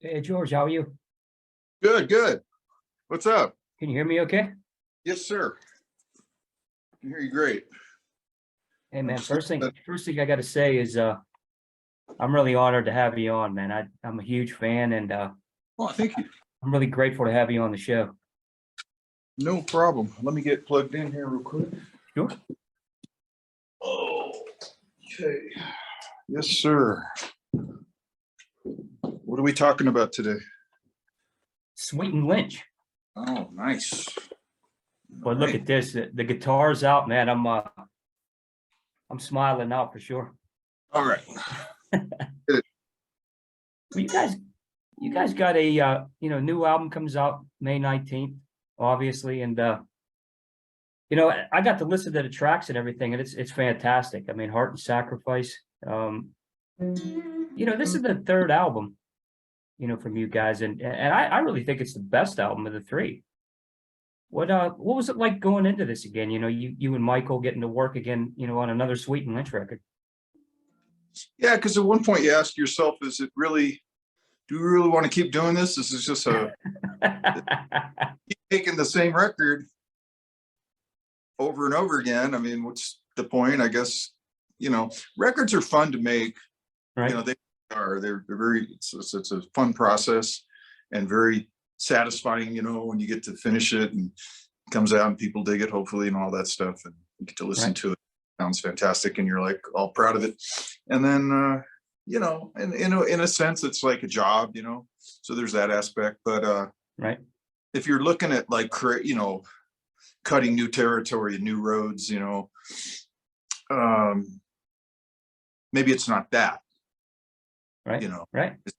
Hey, George, how are you? Good, good. What's up? Can you hear me okay? Yes, sir. I can hear you great. Hey, I'm man, just first thing I got to say is I'm really honored to have you on, man. I'm a huge fan, and oh, thank you. I'm really grateful to have you on the show. No problem. Let me get plugged in here real quick. Sure. Oh, okay. Yes, sir. What are we talking about today? Sweet and Lynch. Oh, nice. But look at this. The guitar's out, man. I'm smiling now for sure. All right. Well, you guys got a new album comes out May 19th, obviously, and I got to listen to the tracks and everything, and it's fantastic. I mean, Heart and Sacrifice. This is the third album, from you guys, and I really think it's the best album of the three. What was it like going into this again? You and Michael getting to work again, on another Sweet and Lynch record. Yeah, because at one point you ask yourself, do we really want to keep doing this? This is just keep making the same record over and over again. I mean, what's the point? I guess, records are fun to make. Right. They're very, it's a fun process and very satisfying, when you get to finish it and it comes out and people dig it, hopefully, and all that stuff, and you get to listen to it. Sounds fantastic, and you're like all proud of it. And then in a sense it's like a job, so there's that aspect. But right, if you're looking at like cutting new territory and new roads, maybe it's not that, right, right, it's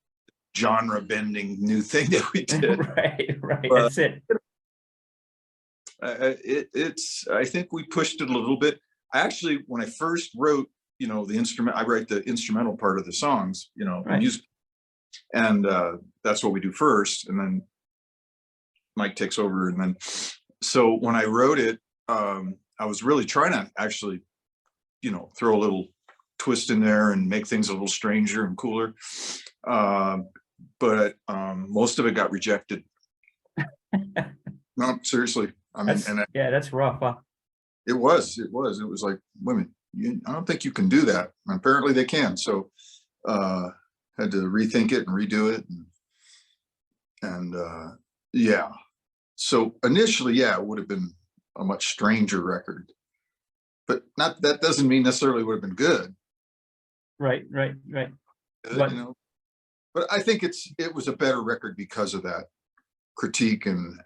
genre bending new thing that we did. right, But that's it. I think we pushed it a little bit. Actually, when I first wrote, the instrument, I write the instrumental part of the songs, Right. music, and that's what we do first, and then Mike takes over. And then, so when I wrote it, I was really trying to actually, throw a little twist in there and make things a little stranger and cooler. But most of it got rejected. No, seriously. I mean, that's rough, huh? It was like, women, I don't think you can do that. And apparently they can. So had to rethink it and redo it. And yeah. So initially, it would have been a much stranger record, but that doesn't mean necessarily would have been good. Right. But I think it was a better record because of that critique and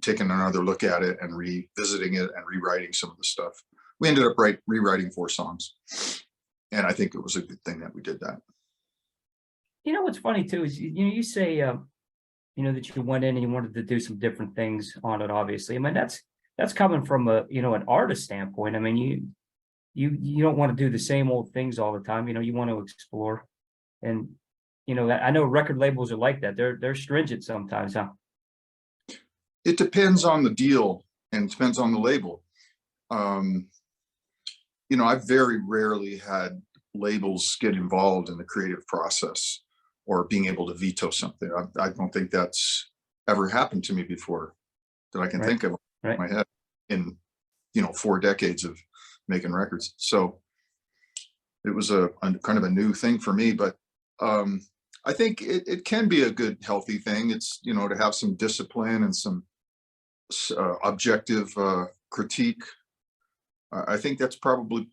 taking another look at it and revisiting it and rewriting some of the stuff. We ended up rewriting 4 songs, and I think it was a good thing that we did that. What's funny too is you say that you went in and you wanted to do some different things on it. Obviously, I mean that's coming from an artist standpoint. I mean you don't want to do the same old things all the time. You want to explore, and I know record labels are like that. They're stringent sometimes, huh? It depends on the deal and depends on the label. I very rarely had labels get involved in the creative process or being able to veto something. I don't think that's ever happened to me before that I can think of in my head in 4 decades of making records. So it was a kind of a new thing for me, but I think it can be a good, healthy thing. It's, to have some discipline and some objective critique. I think that's probably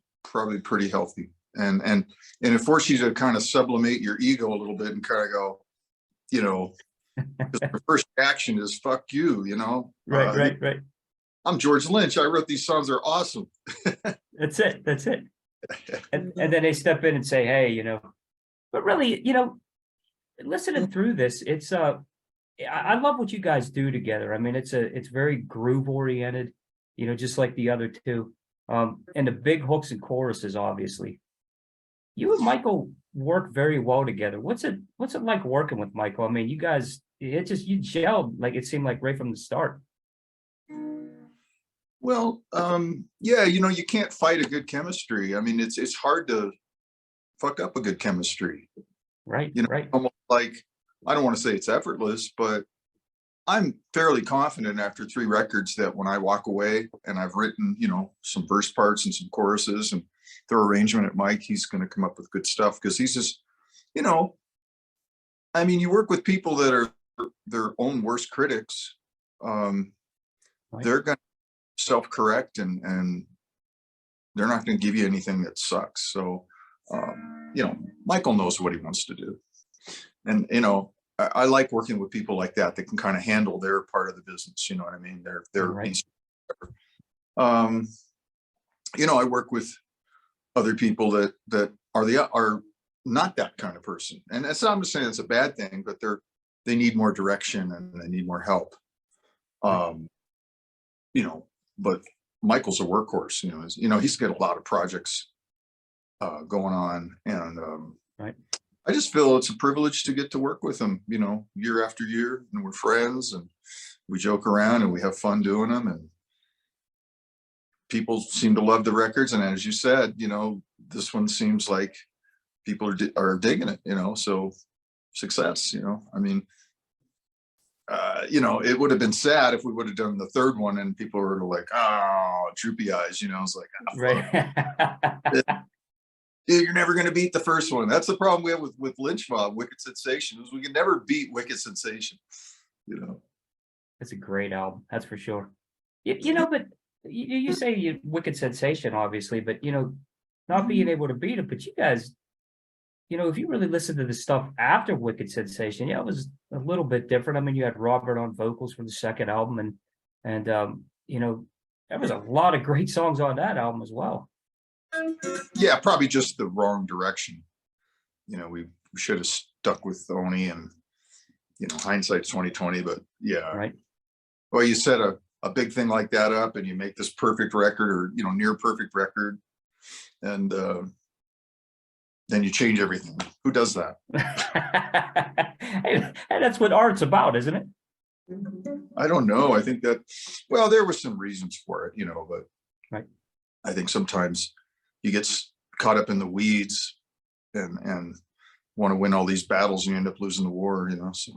pretty healthy, and it forces you to kind of sublimate your ego a little bit and kind of go, because the first reaction is "fuck you," Right. I'm George Lynch. I wrote these songs. They're awesome. That's it. And then they step in and say, hey, but really, listening through this, it's I love what you guys do together. I mean, it's very groove oriented, just like the other two. And the big hooks and choruses, obviously. You and Michael work very well together. What's it like working with Michael? I mean, you guys, you gelled, like it seemed like right from the start. Well, yeah, you can't fight a good chemistry. I mean, it's hard to fuck up a good chemistry. Right. Almost like I don't want to say it's effortless, but I'm fairly confident after 3 records that when I walk away and I've written, you know, some verse parts and some choruses and throw arrangement at Mike, he's going to come up with good stuff, because he's just, you know, I mean, you work with people that are their own worst critics. They're going to self-correct, and they're not going to give you anything that sucks. So, you know, Michael knows what he wants to do. And, you know, I like working with people like that can kind of handle their part of the business. You know what I mean? They're Right. You know, I work with other people that are not that kind of person. And that's not, I'm just saying it's a bad thing, but they need more direction and they need more help. You know, but Michael's a workhorse, you know, he's got a lot of projects going on, and Right. I just feel it's a privilege to get to work with him, you know, year after year, and we're friends and we joke around and we have fun doing them, and people seem to love the records. And as you said, you know, this one seems like people are digging it, you know, so success, you know, I mean, you know, it would have been sad if we would have done the 3rd one and people were like, oh, droopy eyes, you know. It's like, oh, Right. you're never going to beat the first one. That's the problem we have with Lynch Mob, Wicked Sensation, is we can never beat Wicked Sensation, you know. It's a great album, that's for sure. You know, but you say you Wicked Sensation, obviously, but you know, not being able to beat it. But you guys, you know, if you really listen to the stuff after Wicked Sensation, yeah, it was a little bit different. I mean, you had Robert on vocals for the 2nd album, and you know, there was a lot of great songs on that album as well. Yeah, probably just the wrong direction. You know, we should have stuck with Oni, and you know, hindsight's 2020. But yeah, Right. Well, you set a big thing like that up, and you make this perfect record, or you know, near perfect record, and then you change everything. Who does that? And that's what art's about, isn't it? I don't know. I think that, well, there were some reasons for it, you know, but Right. I think sometimes you get caught up in the weeds and want to win all these battles, and you end up losing the war, you know. So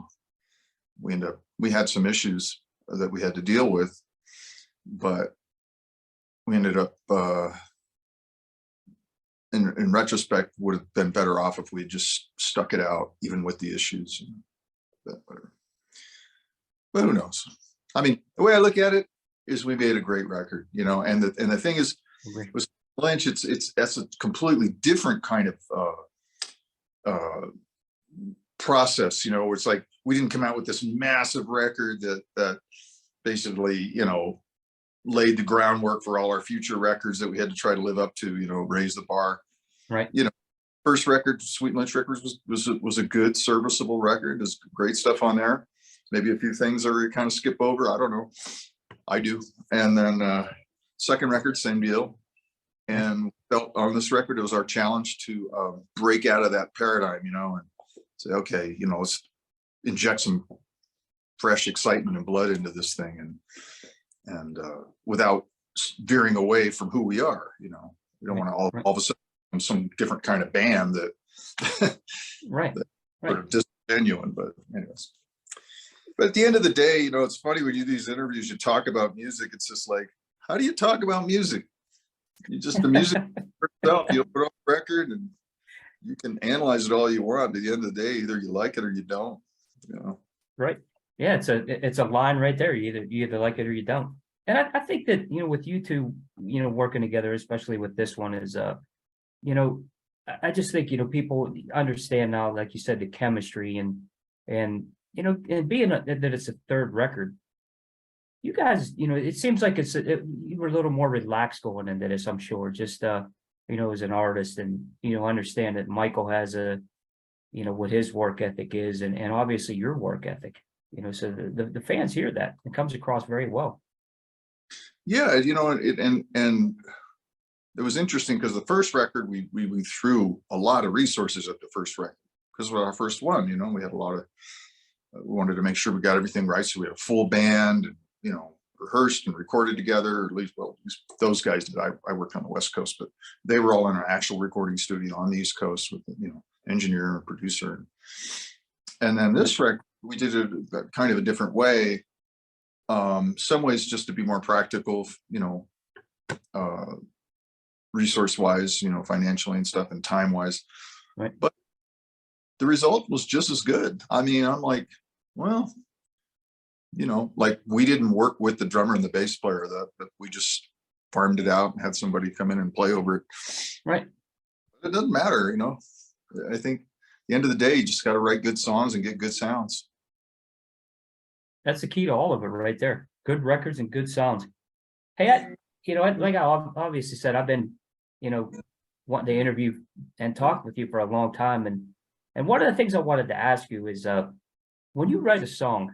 we had some issues that we had to deal with, but we ended up in retrospect would have been better off if we just stuck it out, even with the issues, you know. But who knows? I mean, the way I look at it is we made a great record, you know. And the thing is, with Lynch, that's a completely different kind of process, you know, where it's like we didn't come out with this massive record that basically, you know, laid the groundwork for all our future records that we had to try to live up to, you know, raise the bar. Right. You know, first record, Sweet Lynch Records, was a good, serviceable record. There's great stuff on there. Maybe a few things that we kind of skip over. I don't know. I do. And then second record, same deal. And felt on this record, it was our challenge to break out of that paradigm, you know, and say, okay, you know, let's inject some fresh excitement and blood into this thing, and without veering away from who we are, you know. We don't want to all of a sudden become some different kind of band that Right. sort of disgenuine. But anyways. But at the end of the day, you know, it's funny when you do these interviews, you talk about music. It's just like, how do you talk about music? You just, the music itself, you put on a record and you can analyze it all you want. At the end of the day, either you like it or you don't, you know. Right. Yeah, it's a line right there. You either like it or you don't. And I think that, you know, with you two, you know, working together, especially with this one, is you know, I just think, you know, people understand now, like you said, the chemistry and you know, and being that it's a 3rd record, you guys, you know, it seems like you were a little more relaxed going into this, I'm sure, just you know, as an artist, and you know, understand that Michael has you know, what his work ethic is, and obviously your work ethic, you know, so the fans hear that. It comes across very well. Yeah, you know, and it was interesting because the first record we threw a lot of resources at the first record, because it was our first one, you know. We had a lot of we wanted to make sure we got everything right, so we had a full band, and you know, rehearsed and recorded together, or at least those guys did. I worked on the West Coast, but they were all in an actual recording studio on the East Coast with, you know, engineer and producer, And then this record, we did it kind of a different way. Some ways just to be more practical, you know, resource wise, you know, financially and stuff, and time wise. Right. But the result was just as good. I mean, I'm like, well, you know, like we didn't work with the drummer and the bass player, that we just farmed it out and had somebody come in and play over it. Right. But it doesn't matter, you know. I think at the end of the day, you just got to write good songs and get good sounds. That's the key to all of it right there. Good records and good sounds. Hey, you know, like I obviously said, I've been, you know, wanting to interview and talk with you for a long time. And one of the things I wanted to ask you is, when you write a song,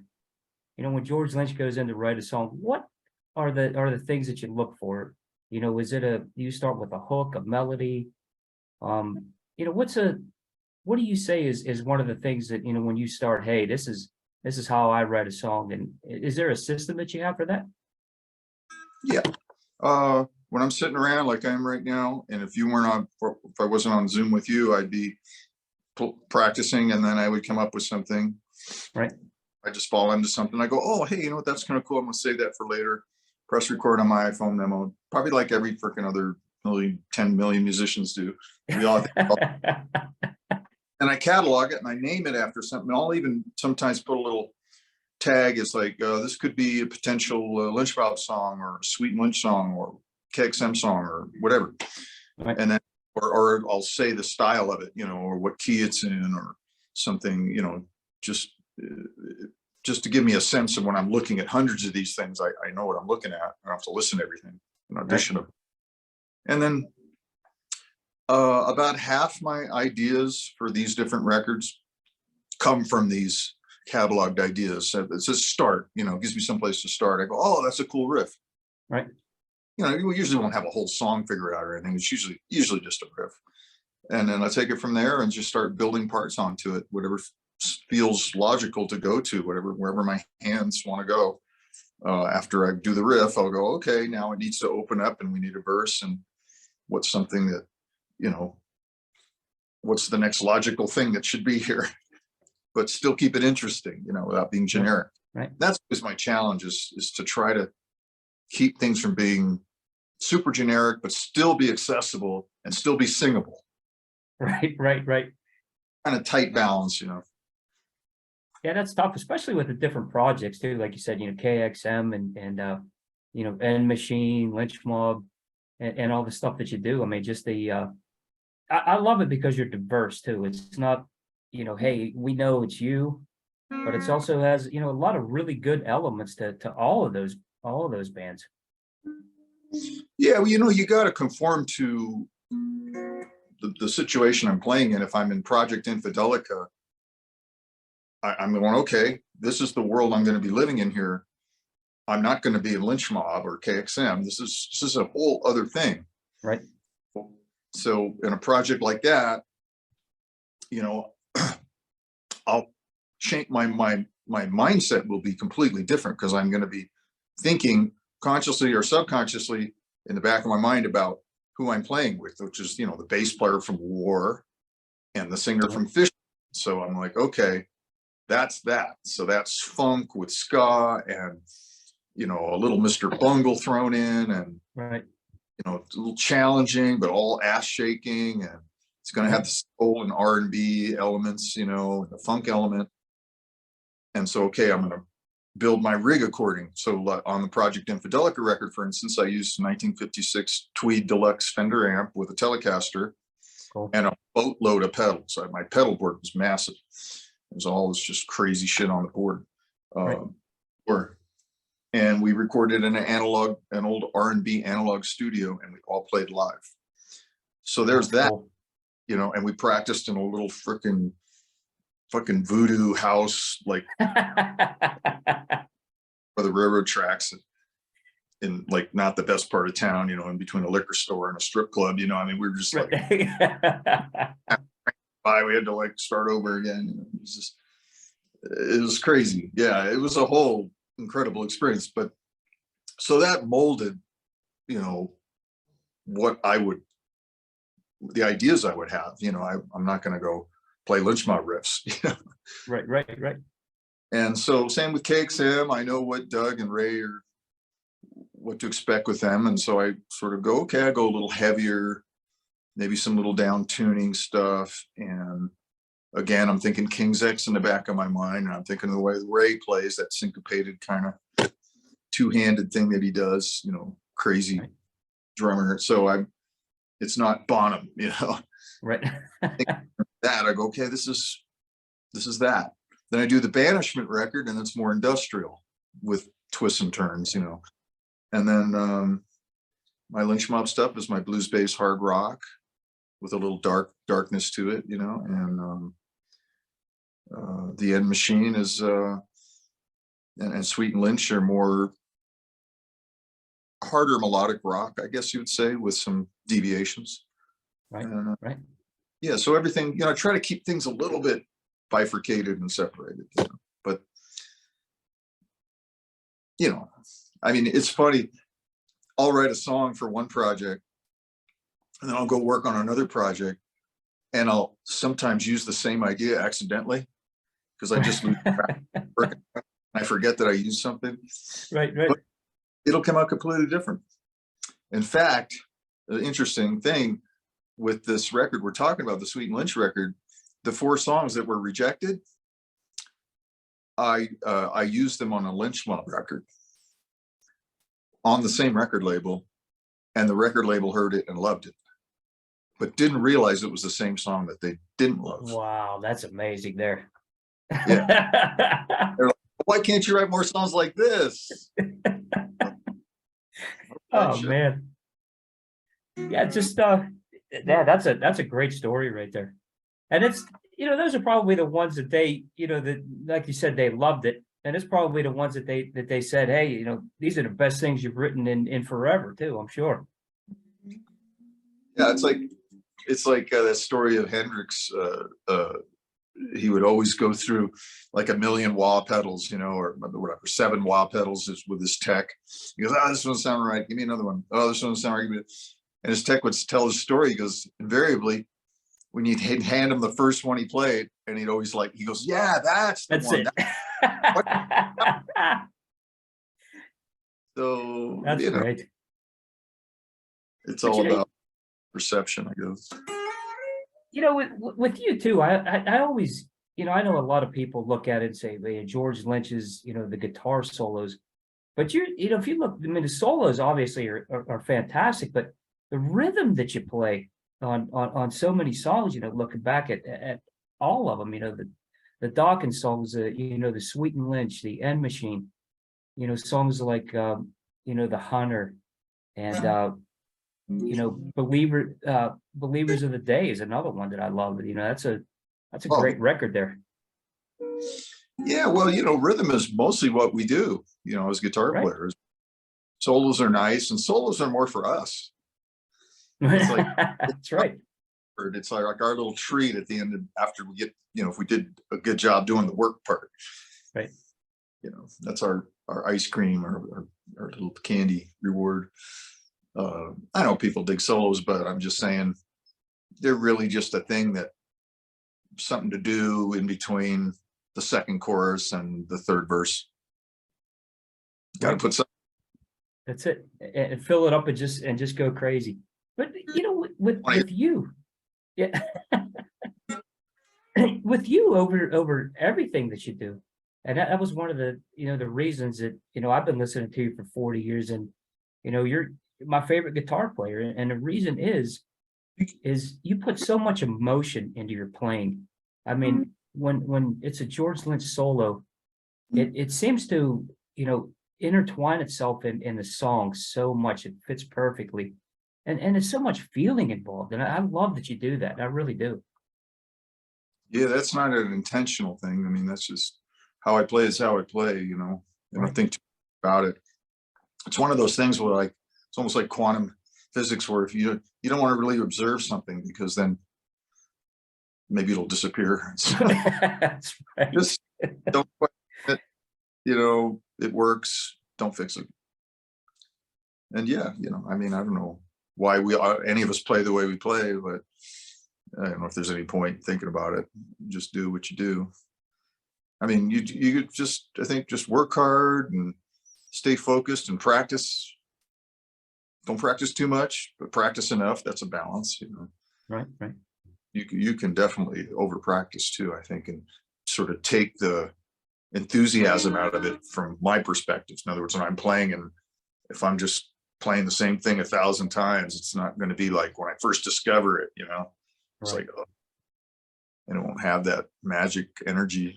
you know, when George Lynch goes in to write a song, what are the things that you look for? You know, you start with a hook, a melody? You know, what do you say is one of the things that, you know, when you start, hey, this is how I write a song? And is there a system that you have for that? Yeah. When I'm sitting around like I am right now, and if I wasn't on Zoom with you, I'd be practicing, and then I would come up with something. Right. I just fall into something. I go, oh, hey, you know what? That's kind of cool. I'm gonna save that for later. Press record on my iPhone memo. Probably like every freaking other 10 million musicians do. We all and I catalog it and I name it after something. I'll even sometimes put a little tag. It's like, this could be a potential Lynch Mob song, or a Sweet Lynch song, or KXM song, or whatever. Right. And then, or I'll say the style of it, you know, or what key it's in, or something, you know, just to give me a sense of when I'm looking at hundreds of these things, I know what I'm looking at. I don't have to listen to everything and audition them. And then about half my ideas for these different records come from these cataloged ideas. So it's a start, you know, it gives me someplace to start. I go, oh, that's a cool riff. Right. You know, we usually won't have a whole song figured out or anything. It's usually just a riff. And then I take it from there and just start building parts onto it, whatever feels logical to go to, wherever my hands want to go. After I do the riff, I'll go, okay, now it needs to open up and we need a verse, and what's something that, you know, what's the next logical thing that should be here, but still keep it interesting, you know, without being generic. Right. That's always my challenge, is to try to keep things from being super generic, but still be accessible and still be singable. Right. Kind of tight balance, you know. Yeah, that's tough, especially with the different projects too. Like you said, you know, KXM and you know, End Machine, Lynch Mob, and all the stuff that you do. I mean, just I love it because you're diverse too. It's not, you know, hey, we know it's you, but it's also has, you know, a lot of really good elements to all of those bands. Yeah, well, you know, you got to conform to the situation I'm playing in. If I'm in Project Infidelica, I'm going, okay, this is the world I'm going to be living in here. I'm not going to be in Lynch Mob or KXM. This is a whole other thing. Right. So in a project like that, you know, I'll change my mindset will be completely different, because I'm going to be thinking consciously or subconsciously in the back of my mind about who I'm playing with, which is, you know, the bass player from War and the singer from Fish. So I'm like, okay, that's that. So that's funk with ska and, you know, a little Mr. Bungle thrown in, and, Right. you know, a little challenging, but all ass shaking, and it's going to have the soul and R&B elements, you know, and the funk element. And so, okay, I'm going to build my rig according. So on the Project Infidelica record, for instance, I used 1956 Tweed Deluxe Fender amp with a Telecaster. Cool. And a boatload of pedals. My pedal board was massive. It was all this just crazy shit on the board. And we recorded in an old R&B analog studio, and we all played live. So there's that, cool. You know, and we practiced in a little fucking voodoo house, like for the railroad tracks, in like not the best part of town, you know, in between a liquor store and a strip club, you know. I mean, we were just like, we had to like start over again. You know, it was crazy. Yeah, it was a whole incredible experience. But so that molded, you know, the ideas I would have. You know, I'm not going to go play Lynch Mob riffs. You know? Right. And so same with KXM. I know what Doug and Ray are, what to expect with them. And so I sort of go, okay, I go a little heavier, maybe some little down tuning stuff. And again, I'm thinking King's X in the back of my mind. And I'm thinking of the way Ray plays, that syncopated kind of two-handed thing that he does, you know, crazy drummer. So it's not Bonham, you know. Right. That I go, okay, this is that. Then I do the Banishment record, and it's more industrial with twists and turns, you know. And then my Lynch Mob stuff is my blues bass hard rock with a little darkness to it, you know. And the End Machine is and Sweet Lynch are more harder melodic rock, I guess you would say, with some deviations. Right. Right. Yeah, so everything, you know, I try to keep things a little bit bifurcated and separated, you know? But, you know, I mean, it's funny. I'll write a song for one project, and then I'll go work on another project, and I'll sometimes use the same idea accidentally because I just lose track of work. I forget that I used something. Right. But it'll come out completely different. In fact, the interesting thing with this record we're talking about, the Sweet Lynch record, the 4 songs that were rejected, I used them on a Lynch Mob record on the same record label, and the record label heard it and loved it, but didn't realize it was the same song that they didn't love. Wow, that's amazing there. Yeah. They're like, why can't you write more songs like this? Oh man. Yeah, just yeah, that's a great story right there. And it's, you know, those are probably the ones that they, you know, that, like you said, they loved it. And it's probably the ones that they said, hey, you know, these are the best things you've written in forever too, I'm sure. Yeah, it's like that story of Hendrix. He would always go through like 1 million wah pedals, you know, or whatever, 7 wah pedals is with his tech. He goes, oh, this doesn't sound right. Give me another one. Oh, this doesn't sound right. Give me. And his tech would tell his story. He goes, invariably, when you'd hand him the first one he played, and he'd always like, he goes, yeah, that's the one. So that's you know, great. it's all about perception, I guess. You know, with you too, I always, you know, I know a lot of people look at it and say, well, George Lynch's, you know, the guitar solos, but you know, if you look, I mean, the solos obviously are fantastic, but the rhythm that you play on so many songs, you know, looking back at all of them, you know, the Dokken songs, you know, the Sweet Lynch, the End Machine, you know, songs like, you know, the Hunter and, you know, Believers of the Day is another one that I love. You know, that's a great record there. Yeah, well, you know, rhythm is mostly what we do, you know, as guitar players. Solos are nice, and solos are more for us. It's like, that's right. It's like our little treat at the end of, after we get, you know, if we did a good job doing the work part. Right. You know, that's our ice cream or our little candy reward. I know people dig solos, but I'm just saying they're really just a thing that something to do in between the second chorus and the third verse. Got to put something. That's it, and fill it up and just go crazy. But you know, with you, yeah, with you over everything that you do, and that was one of the, you know, the reasons that, you know, I've been listening to you for 40 years, and you know, you're my favorite guitar player, and the reason is you put so much emotion into your playing. I mean, when it's a George Lynch solo, it seems to, you know, intertwine itself in the song so much. It fits perfectly, and there's so much feeling involved, and I love that you do that. I really do. Yeah, that's not an intentional thing. I mean, that's just how I play is how I play, you know. I don't think too much about it. It's one of those things where, like, it's almost like quantum physics, where if you don't want to really observe something, because then maybe it'll disappear. That's right. Just don't question it, you know, it works, don't fix it. And yeah, you know, I mean, I don't know why any of us play the way we play, but I don't know if there's any point thinking about it. Just do what you do. I mean, you just, I think, just work hard and stay focused and practice. Don't practice too much, but practice enough. That's a balance, you know. Right, right. You can definitely over practice too, I think, and sort of take the enthusiasm out of it from my perspective. In other words, when I'm playing, and if I'm just playing the same thing 1,000 times, it's not going to be like when I first discover it, you know. It's Right. like, oh, and it won't have that magic energy.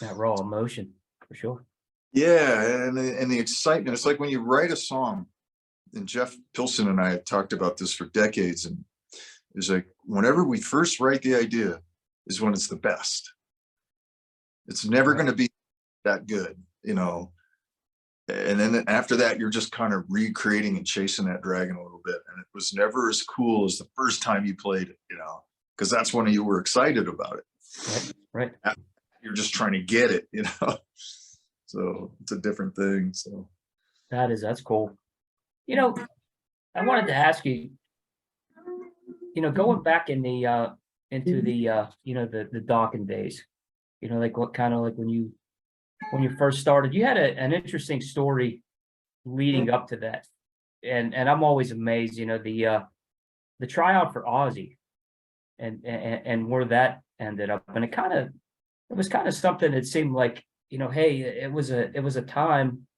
That raw emotion, for sure. Yeah, and the excitement. It's like when you write a song, and Jeff Pilson and I have talked about this for decades, and it's like whenever we first write the idea is when it's the best. It's never going to be that good, you know. And then after that, you're just kind of recreating and chasing that dragon a little bit. And it was never as cool as the first time you played it, you know, because that's when you were excited about it. Right. You're just trying to get it, you know. So it's a different thing. So That's cool. You know, I wanted to ask you, you know, going back in the into the you know, the Dokken days, you know, like what kind of like when you first started, you had an interesting story leading up to that. And I'm always amazed, you know, the tryout for Ozzy and where that ended up. And it was kind of something that seemed like, you know, hey, it was a time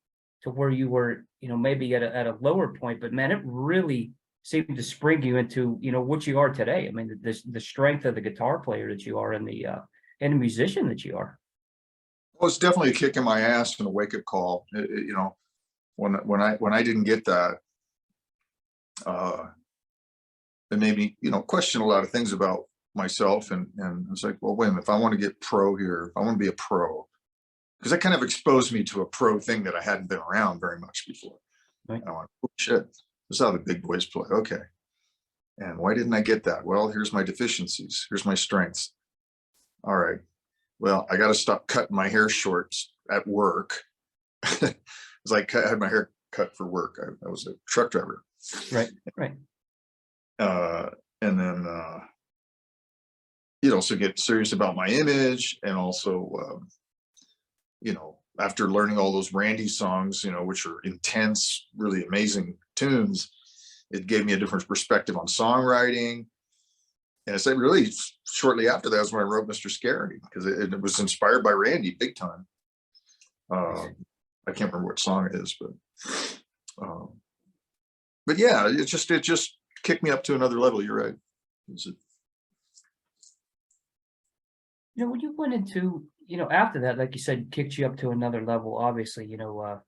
to where you were, you know, maybe at a lower point, but man, it really seemed to spring you into, you know, what you are today. I mean, the strength of the guitar player that you are and the musician that you are. well, it's definitely a kick in my ass and a wake up call. You know, when I didn't get that, it made me, you know, question a lot of things about myself. And I was like, well, wait a minute, if I want to get pro here, if I want to be a pro, because that kind of exposed me to a pro thing that I hadn't been around very much before. Right. And I went, oh shit, this is how the big boys play. Okay. And why didn't I get that? Well, here's my deficiencies. Here's my strengths. All right. Well, I got to stop cutting my hair short at work. It's like I had my hair cut for work. I was a truck driver. Right. And then, you know, so get serious about my image. And also, you know, after learning all those Randy songs, you know, which are intense, really amazing tunes, it gave me a different perspective on songwriting. And I said, really, shortly after that was when I wrote Mr. Scary, because it was inspired by Randy big time. I can't remember what song it is, but yeah, it just kicked me up to another level. You're right. You know, when you went into, you know, after that, like you said, kicked you up to another level, obviously, you know,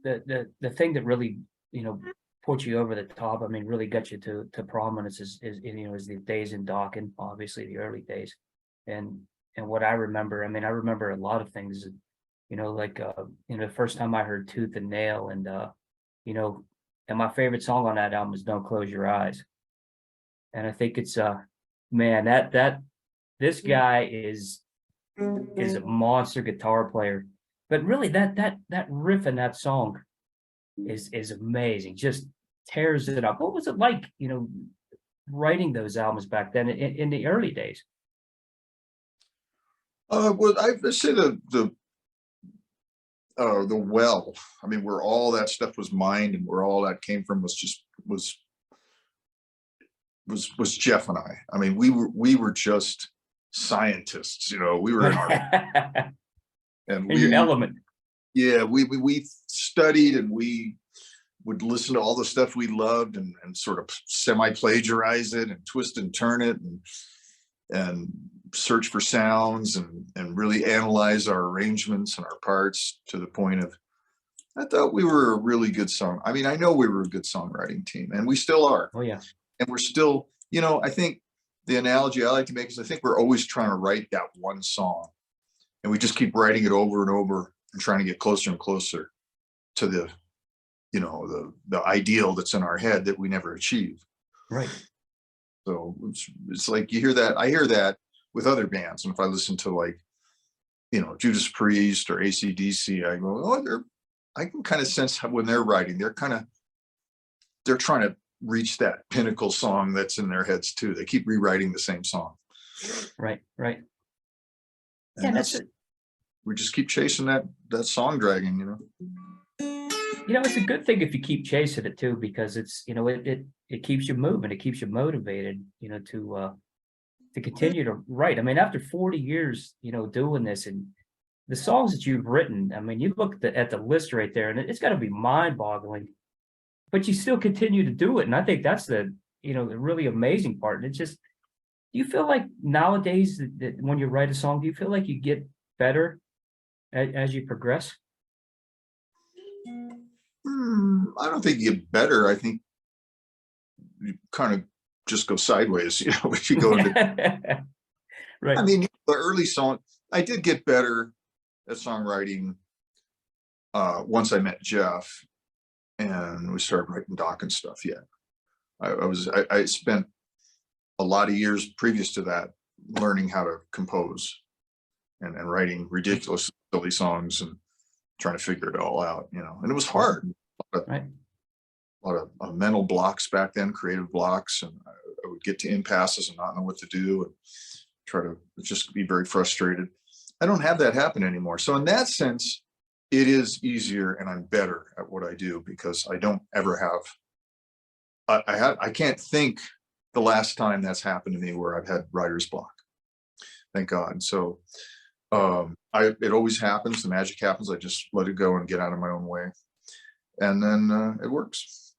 the thing that really, you know, put you over the top, I mean, really got you to prominence is you know, is the days in Dokken, obviously the early days. And what I remember, I mean, I remember a lot of things, you know, like, you know, the first time I heard Tooth and Nail, and, you know, and my favorite song on that album is Don't Close Your Eyes. And I think it's, man, this guy is a monster guitar player, but really that riff in that song is amazing. Just tears it up. What was it like, you know, writing those albums back then in the early days? Well, I say the well, I mean, where all that stuff was mined and where all that came from was Jeff and I. I mean, we were just scientists, you know. We were in our and In your element. yeah, we studied, and we would listen to all the stuff we loved, and sort of semi-plagiarize it and twist and turn it, and search for sounds, and really analyze our arrangements and our parts to the point of, I thought we were a really good song. I mean, I know we were a good songwriting team, and we still are. Oh yeah. And we're still, you know, I think the analogy I like to make is I think we're always trying to write that one song, and we just keep writing it over and over and trying to get closer and closer to the, you know, the ideal that's in our head that we never achieve. Right. So it's like you hear that, I hear that with other bands. And if I listen to, like, you know, Judas Priest or AC/DC, I go, oh, I can kind of sense how, when they're writing, they're trying to reach that pinnacle song that's in their heads too. They keep rewriting the same song. Right. And Yeah, that's that's it. we just keep chasing that song dragging, It's a good thing if you keep chasing it too, because it's, it keeps you moving, it keeps you motivated, to continue to write. I mean, after 40 years, doing this and the songs that you've written, I mean, you look at the list right there and it's got to be mind-boggling, but you still continue to do it. And I think that's the really amazing part. And it's just, do you feel like nowadays that when you write a song, do you feel like you get better as you progress? I don't think you get better. I think you kind of just go sideways, if you go into, Right. I mean, the early song, I did get better at songwriting once I met Jeff and we started writing Dokken stuff. Yeah. I spent a lot of years previous to that learning how to compose and writing ridiculous silly songs and trying to figure it all out, and it was hard. Right. A lot of mental blocks back then, creative blocks, and I would get to impasses and not know what to do and try to just be very frustrated. I don't have that happen anymore. So in that sense, it is easier and I'm better at what I do because I don't ever have, I can't think the last time that's happened to me where I've had writer's block. Thank God. So it always happens. The magic happens. I just let it go and get out of my own way. And then it works.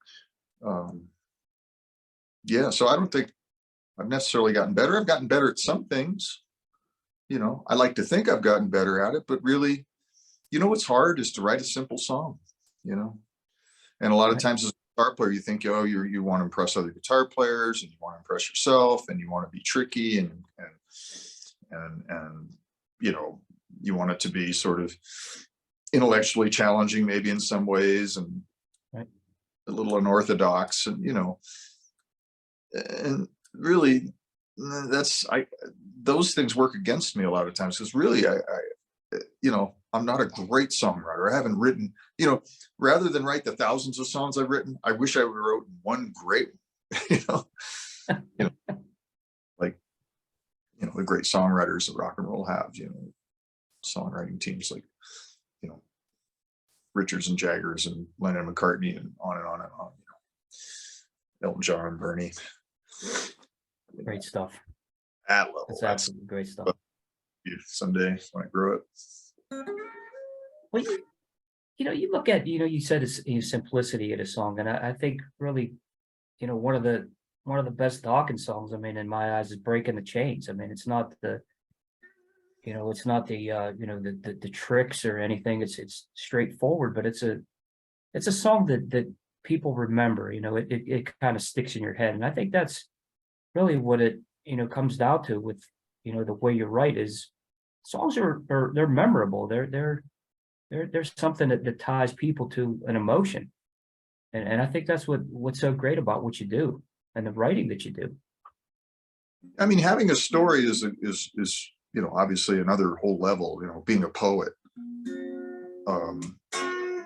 Yeah. So I don't think I've necessarily gotten better. I've gotten better at some things. I like to think I've gotten better at it, but really, what's hard is to write a simple song, and a lot of times as a guitar player, you think, oh, you want to impress other guitar players and you want to impress yourself and you want to be tricky and you want it to be sort of intellectually challenging, maybe in some ways, and right. A little unorthodox, and and really those things work against me a lot of times because really I'm not a great songwriter. I haven't written, rather than write the thousands of songs I've written, I wish I wrote one great one, like the great songwriters that rock and roll have, songwriting teams like Richards and Jaggers and Lennon and McCartney and on and on and on, Elton John, Bernie. Great stuff. That level. That's absolutely great stuff. Someday when I grow up. Well, you look at, you said it's simplicity of the song, and I think really, one of the best Dokken songs, I mean, in my eyes, is Breaking the Chains. I mean, it's not the the tricks or anything. It's straightforward, but it's a song that people remember. It kind of sticks in your head, and I think that's really what it comes down to with the way you write is songs they're memorable. There's something that ties people to an emotion, and I think that's what's so great about what you do and the writing that you do. I mean, having a story is obviously another whole level. Being a poet,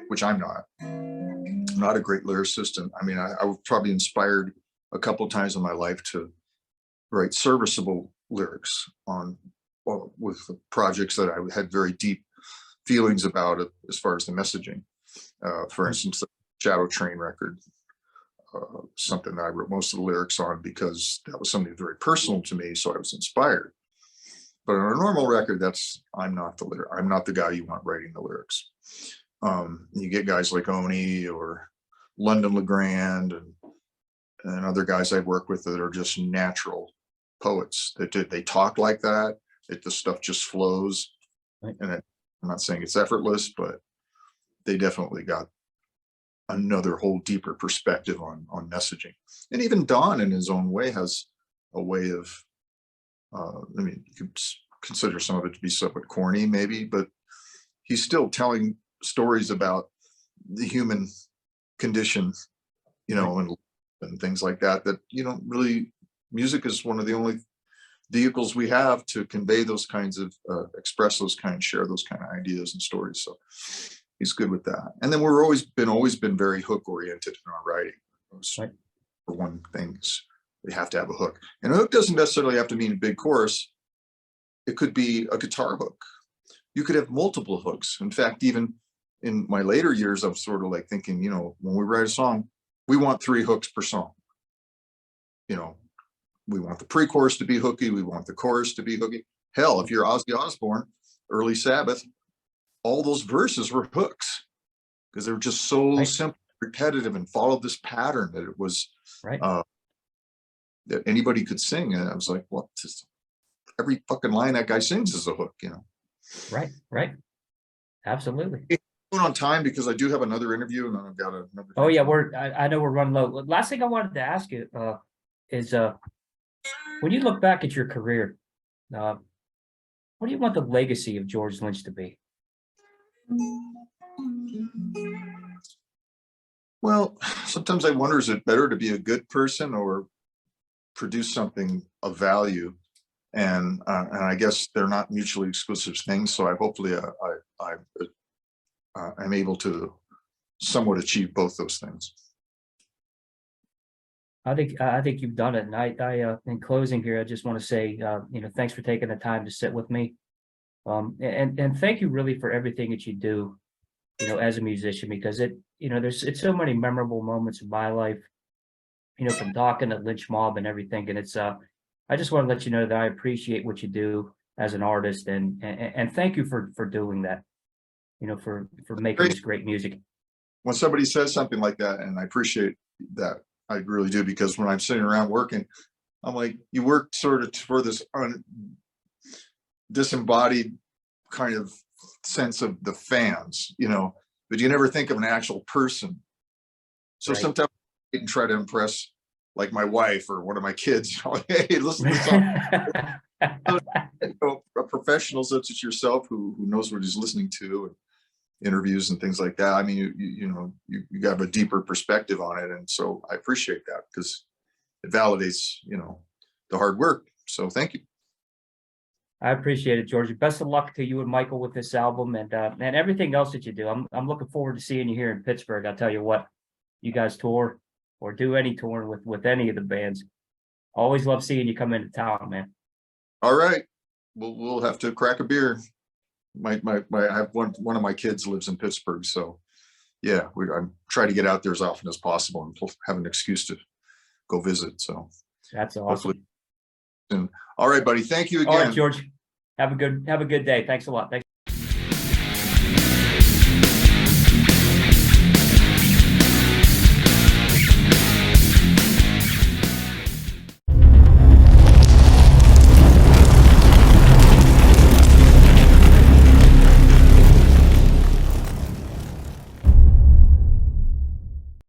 which I'm not. I'm not a great lyricist, and I mean, I was probably inspired a couple of times in my life to write serviceable lyrics with projects that I had very deep feelings about it as far as the messaging. For instance, the Shadow Train record, something that I wrote most of the lyrics on because that was something very personal to me, so I was inspired. But on a normal record, I'm not the guy you want writing the lyrics. You get guys like Oni or London LeGrand and other guys I've worked with that are just natural poets. They talk like that. The stuff just flows. Right. And I'm not saying it's effortless, but they definitely got another whole deeper perspective on messaging. And even Don in his own way has a way of, I mean, you could consider some of it to be somewhat corny maybe, but he's still telling stories about the human condition, right. and things like that really, music is one of the only vehicles we have to convey those kinds of, express those kinds, share those kind of ideas and stories. So he's good with that. And then we're always been very hook oriented in our writing. Right. For one thing, we have to have a hook, and a hook doesn't necessarily have to mean a big chorus. it could be a guitar hook. You could have multiple hooks. In fact, even in my later years, I'm sort of like thinking, you know, when we write a song, we want 3 hooks per song. You know, we want the pre-chorus to be hooky. We want the chorus to be hooky. Hell, if you're Ozzy Osbourne, early Sabbath, all those verses were hooks because they were just so simple, repetitive, and followed this pattern that it was that anybody could sing. And I was like, well, every fucking line that guy sings is a hook, you know? Right. Absolutely. On time because I do have another interview and then I've got another. Oh yeah, I know we're running low. Last thing I wanted to ask you is when you look back at your career, what do you want the legacy of George Lynch to be? Well, sometimes I wonder, is it better to be a good person or produce something of value? And I guess they're not mutually exclusive things. So hopefully I'm able to somewhat achieve both those things. I think you've done it. And I in closing here, I just want to say, you know, thanks for taking the time to sit with me. And thank you really for everything that you do, you know, as a musician, because you know, it's so many memorable moments in my life, you know, from Dokken to Lynch Mob and everything. And it's, I just want to let you know that I appreciate what you do as an artist, and thank you for doing that, you know, for making this great music. When somebody says something like that, and I appreciate that, I really do, because when I'm sitting around working, I'm like, you work sort of for this disembodied kind of sense of the fans, you know, but you never think of an actual person. So sometimes I can try to impress like my wife or one of my kids, you know, hey, listen to this song. You know, a professional such as yourself who knows what he's listening to, and interviews and things like that. I mean, you know, you have a deeper perspective on it. And so I appreciate that because it validates, you know, the hard work. So thank you. I appreciate it, George. Best of luck to you and Michael with this album and everything else that you do. I'm looking forward to seeing you here in Pittsburgh. I'll tell you what, you guys tour or do any touring with any of the bands. Always love seeing you come into town, man. All right. We'll have to crack a beer. I have one of my kids lives in Pittsburgh, so yeah, I try to get out there as often as possible and have an excuse to go visit. So that's awesome. All right, buddy. Thank you again. All right, George. Have a good day. Thanks a lot. Thanks.